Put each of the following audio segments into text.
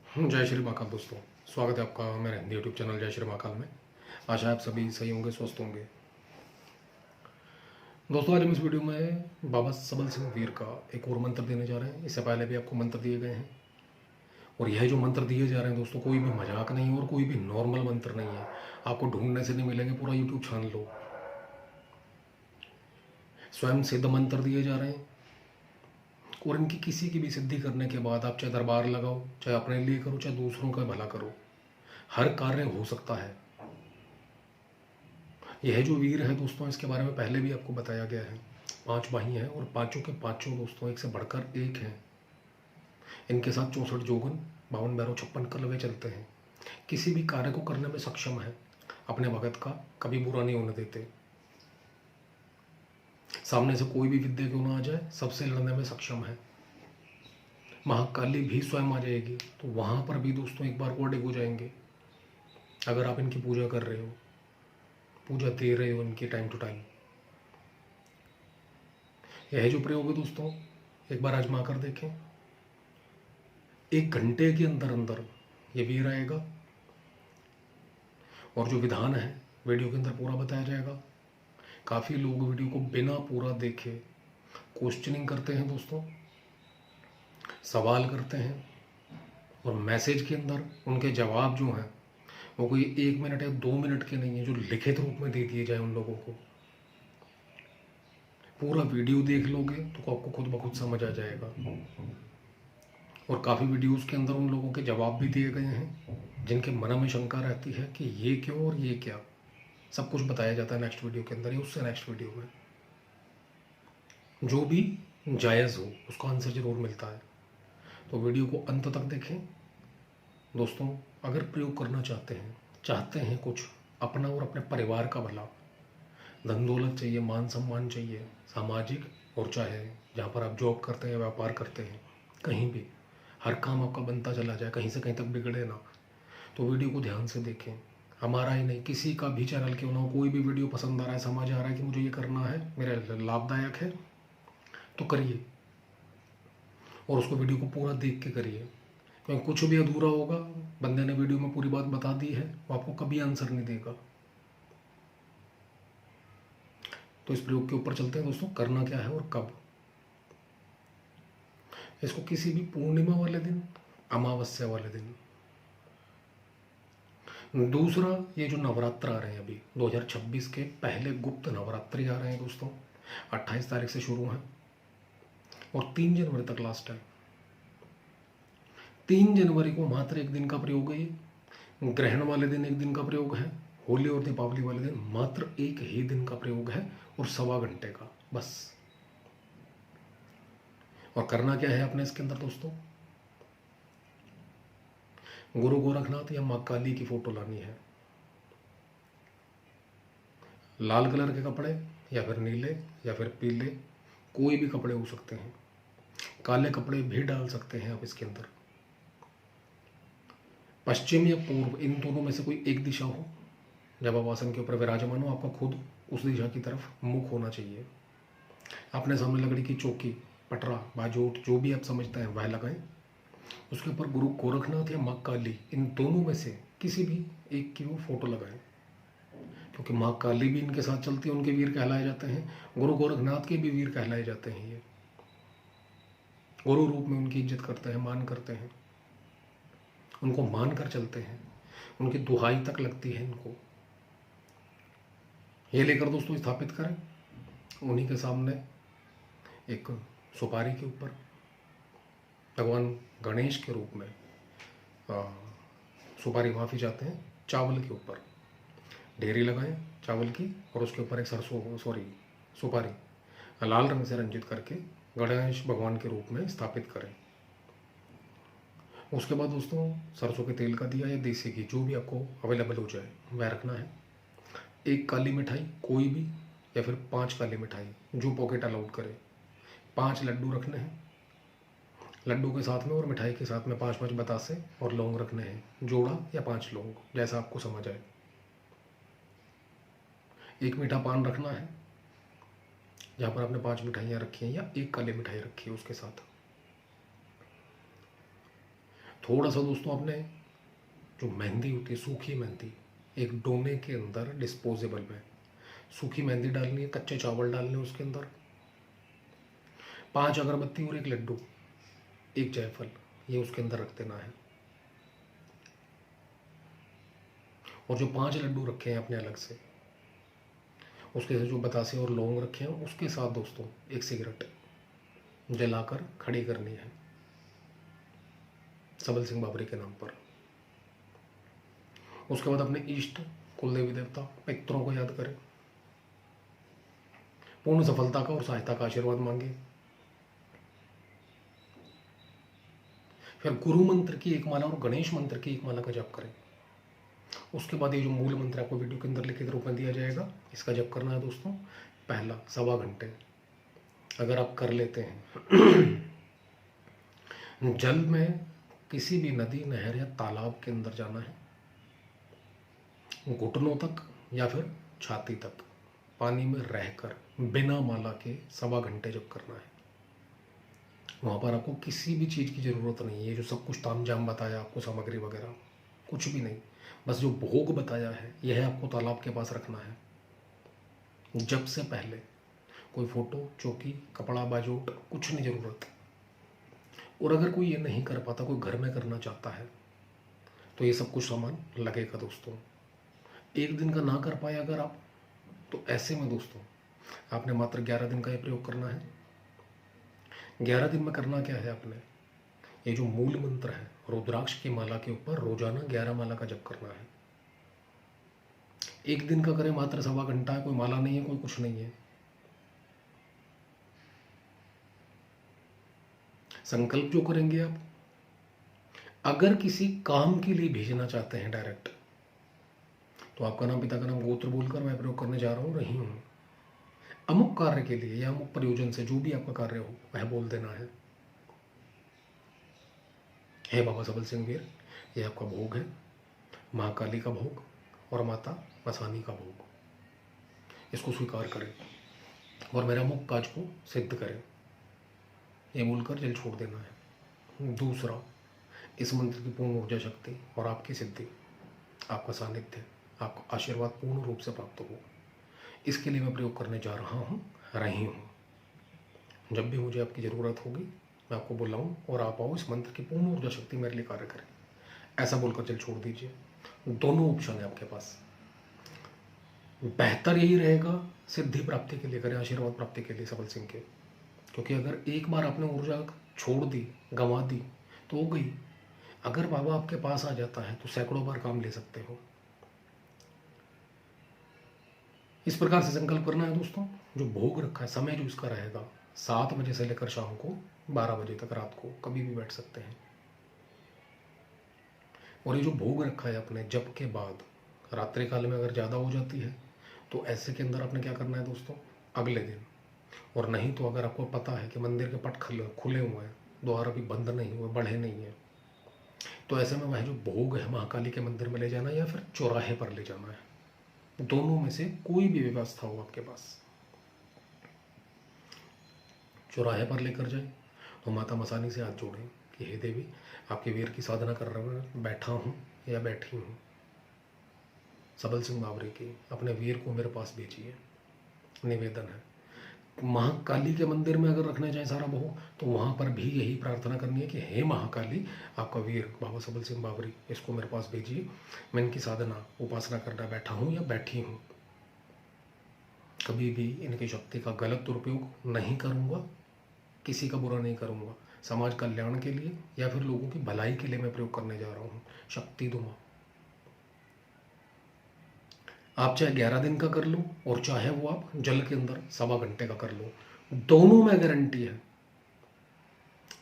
जय श्री महाकाल दोस्तों, स्वागत है आपका मेरे हिंदी यूट्यूब चैनल जय श्री महाकाल में। आशा है आप सभी सही होंगे, स्वस्थ होंगे। दोस्तों, आज हम इस वीडियो में बाबा सबल सिंह वीर का एक और मंत्र देने जा रहे हैं। इससे पहले भी आपको मंत्र दिए गए हैं और यह जो मंत्र दिए जा रहे हैं दोस्तों, कोई भी मजाक नहीं है और कोई भी नॉर्मल मंत्र नहीं है। आपको ढूंढने से नहीं मिलेंगे, पूरा यूट्यूब छान लो। स्वयं सिद्ध मंत्र दिए जा रहे हैं और इनकी किसी की भी सिद्धि करने के बाद आप चाहे दरबार लगाओ, चाहे अपने लिए करो, चाहे दूसरों का भला करो, हर कार्य हो सकता है। यह जो वीर है दोस्तों, इसके बारे में पहले भी आपको बताया गया है। 5 भाई हैं और पांचों के पांचों दोस्तों एक से बढ़कर एक हैं। इनके साथ 64 जोगन, 52 भैरव, 56 कलवे चलते हैं। किसी भी कार्य को करने में सक्षम है। अपने भगत का कभी बुरा नहीं होने देते। सामने से कोई भी विद्या क्यों ना आ जाए, सबसे लड़ने में सक्षम है। महाकाली भी स्वयं आ जाएगी तो वहां पर भी दोस्तों एक बार को अड़िग हो जाएंगे। अगर आप इनकी पूजा कर रहे हो, पूजा दे रहे हो इनकी टाइम टू टाइम। यह जो प्रयोग है दोस्तों, एक बार आजमा कर देखें। 1 घंटे के अंदर अंदर ये वीर आएगा और जो विधान है वीडियो के अंदर पूरा बताया जाएगा। काफ़ी लोग वीडियो को बिना पूरा देखे क्वेश्चनिंग करते हैं दोस्तों, सवाल करते हैं और मैसेज के अंदर उनके जवाब जो हैं वो कोई 1 मिनट या 2 मिनट के नहीं है, जो लिखित रूप में दे दिए जाए उन लोगों को। पूरा वीडियो देख लोगे तो आपको खुद ब खुद समझ आ जाएगा। और काफ़ी वीडियोस के अंदर उन लोगों के जवाब भी दिए गए हैं जिनके मन में शंका रहती है कि ये क्यों और ये क्या। सब कुछ बताया जाता है नेक्स्ट वीडियो के अंदर या उससे नेक्स्ट वीडियो में। जो भी जायज़ हो उसका आंसर जरूर मिलता है। तो वीडियो को अंत तक देखें दोस्तों। अगर प्रयोग करना चाहते हैं कुछ अपना और अपने परिवार का भला, धन दौलत चाहिए, मान सम्मान चाहिए, सामाजिक, और चाहे जहाँ पर आप जॉब करते हैं, व्यापार करते हैं, कहीं भी हर काम आपका बनता चला जाए, कहीं से कहीं तक बिगड़े ना, तो वीडियो को ध्यान से देखें। हमारा ही नहीं, किसी का भी चैनल क्यों ना हो, कोई भी वीडियो पसंद आ रहा है, समझ आ रहा है कि मुझे ये करना है, मेरे लाभदायक है, तो करिए। और उसको वीडियो को पूरा देख के करिए, क्योंकि कुछ भी अधूरा होगा, बंदे ने वीडियो में पूरी बात बता दी है, वो आपको कभी आंसर नहीं देगा। तो इस प्रयोग के ऊपर चलते हैं दोस्तों। करना क्या है और कब। इसको किसी भी पूर्णिमा वाले दिन, अमावस्या वाले दिन। दूसरा, ये जो नवरात्र आ रहे हैं अभी 2026 के पहले गुप्त नवरात्रि आ रहे हैं दोस्तों, 28 तारीख से शुरू हैं और 3 जनवरी तक लास्ट है। 3 जनवरी को मात्र एक दिन का प्रयोग है। ये ग्रहण वाले दिन एक दिन का प्रयोग है। होली और दीपावली वाले दिन मात्र एक ही दिन का प्रयोग है और 1.25 घंटे का बस। और करना क्या है आपने इसके अंदर दोस्तों, गुरु गोरखनाथ या माँ काली की फोटो लानी है। लाल कलर के कपड़े या फिर नीले या फिर पीले, कोई भी कपड़े हो सकते हैं। काले कपड़े भी डाल सकते हैं आप इसके अंदर। पश्चिम या पूर्व, इन दोनों में से कोई एक दिशा हो। जब आप आसन के ऊपर विराजमान हो, आपका खुद उस दिशा की तरफ मुख होना चाहिए। अपने सामने लकड़ी की चौकी, पटरा, बाजूट, जो भी आप समझते हैं वह लगाएं। उसके ऊपर गुरु गोरखनाथ या माँ काली, इन दोनों में से किसी भी एक की वो फोटो लगाएं। क्योंकि माँ काली भी इनके साथ चलती है, उनके वीर कहलाए जाते हैं। गुरु गोरखनाथ के भी वीर कहलाए जाते हैं। ये गुरु रूप में उनकी इज्जत करते हैं, मान करते हैं, उनको मान कर चलते हैं, उनकी दुहाई तक लगती है इनको। ये लेकर दोस्तों स्थापित करें। उन्हीं के सामने एक सुपारी के ऊपर भगवान गणेश के रूप में सुपारी, माफ़ी चाहते हैं, चावल के ऊपर ढेरी लगाएं चावल की और उसके ऊपर एक सुपारी लाल रंग से रंजित करके गणेश भगवान के रूप में स्थापित करें। उसके बाद दोस्तों सरसों के तेल का दिया या देसी घी, जो भी आपको अवेलेबल हो जाए वह रखना है। 1 काली मिठाई कोई भी या फिर 5 काली मिठाई जो पॉकेट अलाउड करे। 5 लड्डू रखने हैं। लड्डू के साथ में और मिठाई के साथ में 5-5 बतासे और लौंग रखने हैं, जोड़ा या 5 लौंग, जैसा आपको समझ आए। 1 मीठा पान रखना है जहाँ पर आपने 5 मिठाइयाँ रखी हैं, या 1 काली मिठाई रखी है उसके साथ। थोड़ा सा दोस्तों आपने जो मेहंदी होती है, सूखी मेहंदी, एक डोने के अंदर डिस्पोजेबल में सूखी मेहंदी डालनी है, कच्चे चावल डालने हैं उसके अंदर, 5 अगरबत्ती और 1 लड्डू, 1 जायफल, ये उसके अंदर रख देना है। और जो 5 लड्डू रखे हैं अपने अलग से, उसके से जो बतासे और लौंग रखे हैं, उसके साथ दोस्तों 1 सिगरेट जलाकर खड़ी करनी है सबल सिंह बाबरी के नाम पर। उसके बाद अपने इष्ट, कुल देवी देवता, पितरों को याद करें, पूर्ण सफलता का और सहायता का आशीर्वाद मांगे। फिर गुरु मंत्र की 1 माला और गणेश मंत्र की 1 माला का जप करें। उसके बाद ये जो मूल मंत्र आपको वीडियो के अंदर लिखित रूप में दिया जाएगा, इसका जप करना है दोस्तों। पहला 1.25 घंटे अगर आप कर लेते हैं, जल में किसी भी नदी, नहर या तालाब के अंदर जाना है, घुटनों तक या फिर छाती तक पानी में रहकर बिना माला के 1.25 घंटे जप करना है। वहाँ पर आपको किसी भी चीज़ की ज़रूरत नहीं है। ये जो सब कुछ तामझाम बताया आपको, सामग्री वगैरह कुछ भी नहीं, बस जो भोग बताया है यह आपको तालाब के पास रखना है। जब से पहले कोई फ़ोटो, चौकी, कपड़ा, बाजोट कुछ नहीं ज़रूरत। और अगर कोई ये नहीं कर पाता, कोई घर में करना चाहता है, तो ये सब कुछ सामान लगेगा दोस्तों। 1 दिन का ना कर पाए अगर आप, तो ऐसे में दोस्तों आपने मात्र 11 दिन का ये प्रयोग करना है। 11 दिन में करना क्या है आपने, ये जो मूल मंत्र है रुद्राक्ष की माला के ऊपर रोजाना 11 माला का जप करना है। 1 दिन का करें, मात्र 1.25 घंटा है, कोई माला नहीं है, कोई कुछ नहीं है। संकल्प जो करेंगे आप, अगर किसी काम के लिए भेजना चाहते हैं डायरेक्ट, तो आपका नाम, पिता का नाम, गोत्र बोलकर मैं प्रयोग करने जा रहा हूँ, रही हूँ, अमुक कार्य के लिए या अमुक प्रयोजन से, जो भी आपका कार्य हो वह बोल देना है। हे बाबा सबल सिंह वीर, ये आपका भोग है, महाकाली का भोग और माता मसानी का भोग, इसको स्वीकार करें और मेरा अमुक काज को सिद्ध करें, ये बोलकर जल छोड़ देना है। दूसरा, इस मंत्र की पूर्ण ऊर्जा शक्ति और आपकी सिद्धि, आपका सानिध्य, आपको आशीर्वाद पूर्ण रूप से प्राप्त हो, इसके लिए मैं प्रयोग करने जा रहा हूँ, रही हूँ। जब भी मुझे आपकी ज़रूरत होगी मैं आपको बुलाऊं और आप आओ, इस मंत्र की पूर्ण ऊर्जा शक्ति मेरे लिए कार्य करें, ऐसा बोलकर जल छोड़ दीजिए। दोनों ऑप्शन है आपके पास। बेहतर यही रहेगा सिद्धि प्राप्ति के लिए करें, आशीर्वाद प्राप्ति के लिए सबल सिंह के, क्योंकि अगर एक बार आपने ऊर्जा छोड़ दी, गंवा दी, तो हो गई। अगर बाबा आपके पास आ जाता है तो सैकड़ों बार काम ले सकते हो। इस प्रकार से संकल्प करना है दोस्तों। जो भोग रखा है, समय जो इसका रहेगा 7 बजे से लेकर शाम को 12 बजे तक, रात को कभी भी बैठ सकते हैं। और ये जो भोग रखा है अपने जप के बाद, रात्रि काल में अगर ज़्यादा हो जाती है तो ऐसे के अंदर आपने क्या करना है दोस्तों, अगले दिन, और नहीं तो अगर आपको पता है कि मंदिर के पट खुले हुए हैं, द्वार अभी बंद नहीं हुए, बढ़े नहीं है, तो ऐसे में वह जो भोग है महाकाली के मंदिर में ले जाना या फिर चौराहे पर ले जाना है। दोनों में से कोई भी व्यवस्था हो आपके पास। चौराहे पर लेकर जाए तो माता मसानी से हाथ जोड़ें कि हे देवी, आपके वीर की साधना कर रहा हूँ, बैठा हूँ या बैठी हूँ, सबल सिंह बावरी की, अपने वीर को मेरे पास भेजिए, निवेदन है। महाकाली के मंदिर में अगर रखना चाहे सारा भोग, तो वहाँ पर भी यही प्रार्थना करनी है कि हे महाकाली, आपका वीर बाबा सबल सिंह बावरी, इसको मेरे पास भेजिए, मैं इनकी साधना उपासना करना बैठा हूँ या बैठी हूँ, कभी भी इनकी शक्ति का गलत दुरुपयोग नहीं करूँगा, किसी का बुरा नहीं करूँगा, समाज कल्याण के लिए या फिर लोगों की भलाई के लिए मैं प्रयोग करने जा रहा हूँ। शक्ति दो माँ। आप चाहे 11 दिन का कर लो और चाहे वो आप जल के अंदर 1.25 घंटे का कर लो, दोनों में गारंटी है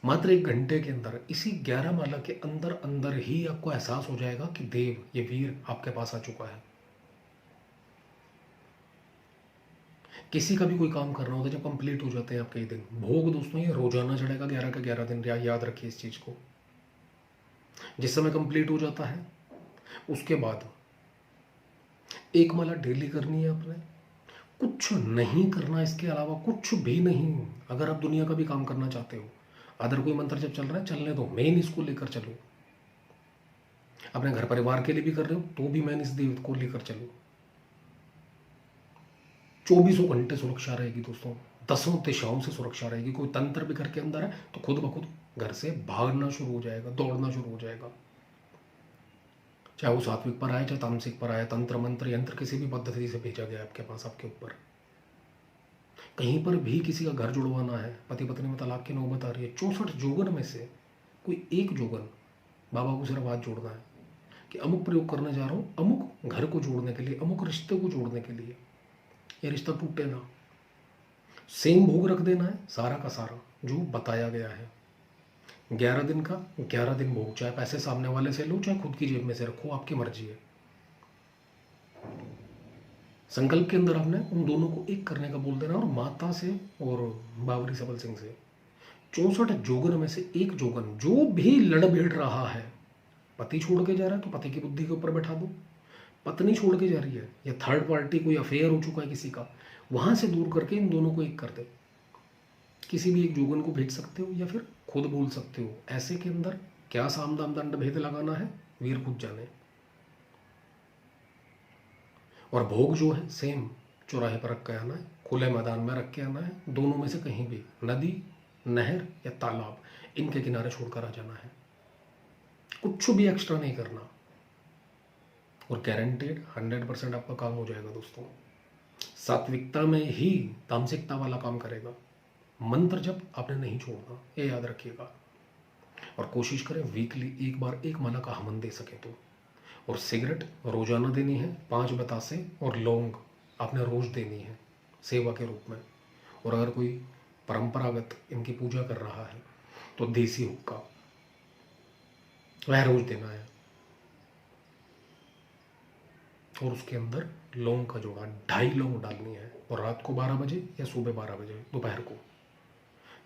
मात्र 1 घंटे के अंदर, इसी 11 माला के अंदर अंदर ही आपको एहसास हो जाएगा कि देव, ये वीर आपके पास आ चुका है। किसी का भी कोई काम करना होता है, जब कंप्लीट हो जाते हैं आपके दिन, भोग दोस्तों ये रोजाना चढ़ेगा 11 का 11 दिन, याद रखिए इस चीज को। जिस समय कंप्लीट हो जाता है उसके बाद 1 माला डेली करनी है आपने, कुछ नहीं करना इसके अलावा, कुछ भी नहीं। अगर आप दुनिया का भी काम करना चाहते हो, अदर कोई मंत्र जब चल रहा है चलने दो, मेन इसको लेकर चलो। अपने घर परिवार के लिए भी कर रहे हो तो भी मैं इस देव को लेकर चलूँ। 24 घंटे सुरक्षा रहेगी दोस्तों, 10 दिशाओं से सुरक्षा रहेगी। कोई तंत्र भी घर के अंदर है तो खुद ब खुद घर से भागना शुरू हो जाएगा, दौड़ना शुरू हो जाएगा। चाहे वो सात्विक पर आए, चाहे तामसिक पर आए, तंत्र मंत्र यंत्र किसी भी पद्धति से भेजा गया आपके पास, आपके ऊपर कहीं पर भी किसी का घर जुड़वाना है, पति पत्नी में तलाक की नौबत आ रही है, 64 जोगन में से कोई एक जोगन बाबा को सिर्फ हाथ जोड़ना है कि अमुक प्रयोग करने जा रहा हूँ, अमुक घर को जोड़ने के लिए, अमुक रिश्ते को जोड़ने के लिए, ये रिश्ता टूटे ना। सेम भोग रख देना है सारा का सारा जो बताया गया है। 11 दिन का 11 दिन भोग, चाहे पैसे सामने वाले से लो, चाहे खुद की जेब में से रखो, आपकी मर्जी है। संकल्प के अंदर आपने उन दोनों को एक करने का बोल देना, और माता से और बाबरी सबल सिंह से 64 जोगन में से एक जोगन जो भी लड़ भिड़ रहा है, पति छोड़ के जा रहा है तो पति की बुद्धि के ऊपर बैठा दो, पत्नी छोड़ के जा रही है या थर्ड पार्टी कोई अफेयर हो चुका है किसी का, वहां से दूर करके इन दोनों को एक कर दे। किसी भी एक जोगन को भेज सकते हो या फिर खुद बोल सकते हो। ऐसे के अंदर क्या साम दाम दंड भेद लगाना है, वीर खुद जाने। और भोग जो है सेम चौराहे पर रख के आना है, खुले मैदान में रख के आना है, दोनों में से कहीं भी, नदी, नहर या तालाब, इनके किनारे छोड़कर आ जाना है। कुछ भी एक्स्ट्रा नहीं करना, और गारंटेड 100% आपका काम हो जाएगा दोस्तों। सात्विकता में ही तामसिकता वाला काम करेगा। मंत्र जब आपने नहीं छोड़ना, ये याद रखिएगा। और कोशिश करें वीकली एक बार एक माला का हवन दे सके तो। और सिगरेट रोजाना देनी है, 5 बतासे और लौंग आपने रोज देनी है सेवा के रूप में। और अगर कोई परंपरागत इनकी पूजा कर रहा है तो देसी हुक्का वह रोज देना है। और उसके अंदर लौंग का जोड़ा 2.5 लौंग डालनी है, और रात को 12 बजे या सुबह 12 बजे दोपहर को,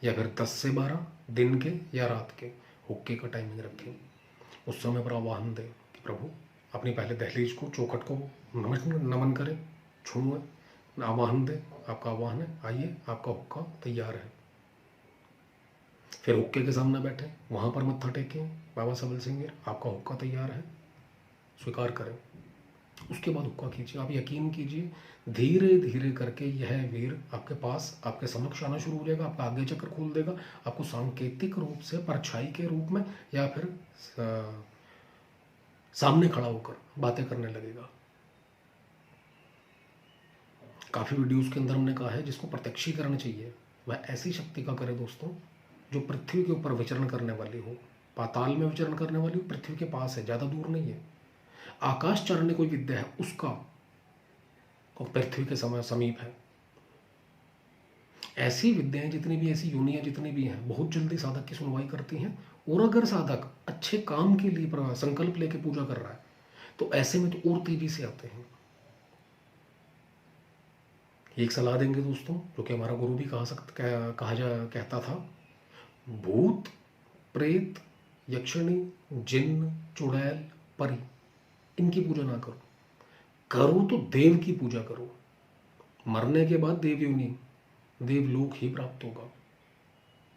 या फिर 10 से 12 दिन के या रात के हुक्के का टाइमिंग रखें। उस समय पर आवाहन दें कि प्रभु अपनी पहले दहलीज को, चौखट को नमन करें, छुएं, आवाहन दें, आपका आवाहन है, आइए आपका हुक्का तैयार है। फिर हुक्के के सामने बैठे, वहाँ पर मत्था टेकें, बाबा सबल सिंह आपका हुक्का तैयार है, स्वीकार करें। उसके बाद हुक्का कीजिए। आप यकीन कीजिए धीरे धीरे करके यह वीर आपके पास, आपके समक्ष आना शुरू हो जाएगा, आपका आगे चक्र खोल देगा, आपको सांकेतिक रूप से परछाई के रूप में या फिर सामने खड़ा होकर बातें करने लगेगा। काफ़ी वीडियोस के अंदर हमने कहा है जिसको प्रत्यक्षीकरण चाहिए वह ऐसी शक्ति का करे दोस्तों जो पृथ्वी के ऊपर विचरण करने वाली हो, पाताल में विचरण करने वाली हो, पृथ्वी के पास है, ज़्यादा दूर नहीं है। आकाश चारणे कोई विद्या है उसका, और पृथ्वी के समय समीप है। ऐसी विद्याएं जितनी भी, ऐसी योनियां जितनी भी हैं, बहुत जल्दी साधक की सुनवाई करती हैं। और अगर साधक अच्छे काम के लिए संकल्प लेके पूजा कर रहा है तो ऐसे में तो और तेजी से आते हैं। एक सलाह देंगे दोस्तों, जो कि हमारा गुरु भी कहता था, भूत प्रेत यक्षिणी जिन्न चुड़ैल परी इनकी पूजा ना करो, करो तो देव की पूजा करो। मरने के बाद देव योनि, देवलोक ही प्राप्त होगा,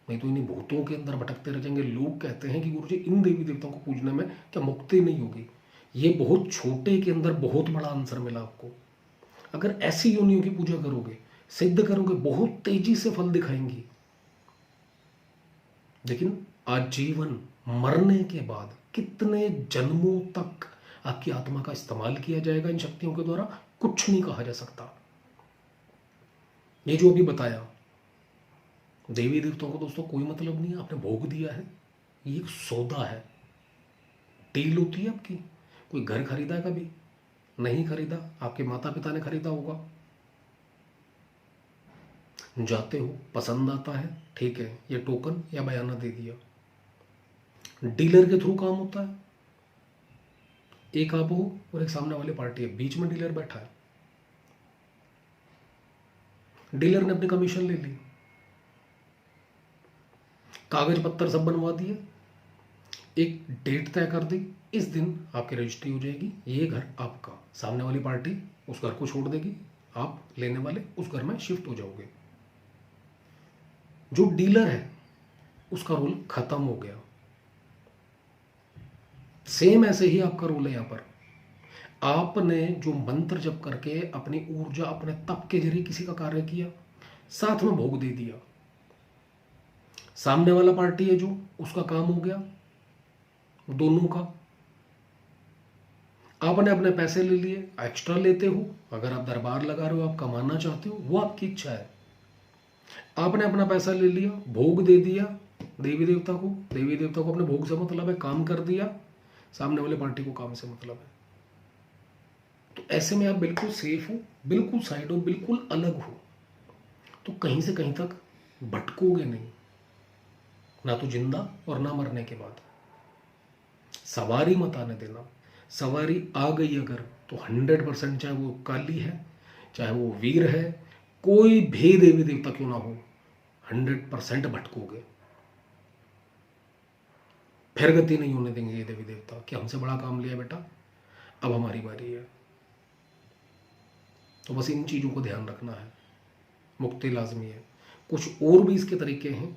नहीं तो इन्हीं भूतों के अंदर भटकते रह जाएंगे। लोग कहते हैं कि गुरुजी इन देवी देवताओं को पूजने में क्या मुक्ति नहीं होगी? ये बहुत छोटे के अंदर बहुत बड़ा आंसर मिला आपको। अगर ऐसी योनियों की पूजा करोगे, सिद्ध करोगे, बहुत तेजी से फल दिखाएंगी। लेकिन आजीवन मरने के बाद कितने जन्मों तक आपकी आत्मा का इस्तेमाल किया जाएगा इन शक्तियों के द्वारा, कुछ नहीं कहा जा सकता। ये जो अभी बताया, देवी देवताओं को दोस्तों कोई मतलब नहीं है, आपने भोग दिया है, ये एक सौदा है, डील होती है आपकी। कोई घर खरीदा है कभी? नहीं खरीदा, आपके माता पिता ने खरीदा होगा। जाते हो, पसंद आता है, ठीक है, ये टोकन या बयाना दे दिया। डीलर के थ्रू काम होता है। एक आप हो और एक सामने वाली पार्टी है, बीच में डीलर बैठा है। डीलर ने अपनी कमीशन ले ली, कागज पत्तर सब बनवा दिए, एक डेट तय कर दी, इस दिन आपकी रजिस्ट्री हो जाएगी, ये घर आपका। सामने वाली पार्टी उस घर को छोड़ देगी, आप लेने वाले उस घर में शिफ्ट हो जाओगे। जो डीलर है उसका रोल खत्म हो गया। सेम ऐसे ही आपका रोल है यहाँ पर। आपने जो मंत्र जप करके अपनी ऊर्जा अपने तप के जरिए किसी का कार्य किया, साथ में भोग दे दिया, सामने वाला पार्टी है जो, उसका काम हो गया दोनों का। आपने अपने पैसे ले लिए, एक्स्ट्रा लेते हो, अगर आप दरबार लगा रहे हो, आप कमाना चाहते हो, वो आपकी इच्छा है। आपने अपना पैसा ले लिया, भोग दे दिया देवी देवता को, देवी देवता को अपने भोग से मतलब है, काम कर दिया, सामने वाले पार्टी को काम से मतलब है। तो ऐसे में आप बिल्कुल सेफ हो, बिल्कुल साइड हो, बिल्कुल अलग हो, तो कहीं से कहीं तक भटकोगे नहीं, ना तो जिंदा और ना मरने के बाद। सवारी मत आने देना। सवारी आ गई अगर तो 100%, चाहे वो काली है, चाहे वो वीर है, कोई भी देवी देवता क्यों ना हो, 100% भटकोगे। फिर गति नहीं होने देंगे ये देवी देवता कि हमसे बड़ा काम लिया बेटा, अब हमारी बारी है। तो बस इन चीज़ों को ध्यान रखना है, मुक्ति लाजमी है। कुछ और भी इसके तरीके हैं,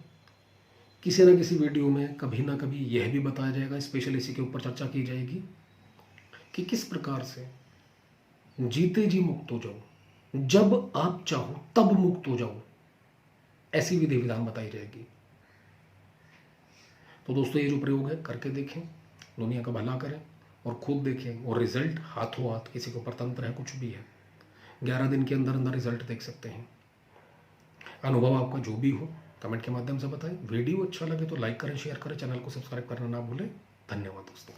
किसी ना किसी वीडियो में कभी ना कभी यह भी बताया जाएगा, स्पेशल इसी के ऊपर चर्चा की जाएगी कि किस प्रकार से जीते जी मुक्त हो जाओ, जब आप चाहो तब मुक्त हो जाओ, ऐसी विधि विधान बताई जाएगी। तो दोस्तों ये जो प्रयोग है करके देखें, दुनिया का भला करें और खुद देखें, और रिजल्ट हाथों हाथ, किसी के ऊपर तंत्र है कुछ भी है, 11 दिन के अंदर अंदर रिजल्ट देख सकते हैं। अनुभव आपका जो भी हो कमेंट के माध्यम से बताएं। वीडियो अच्छा लगे तो लाइक करें, शेयर करें, चैनल को सब्सक्राइब करना ना भूलें। धन्यवाद दोस्तों।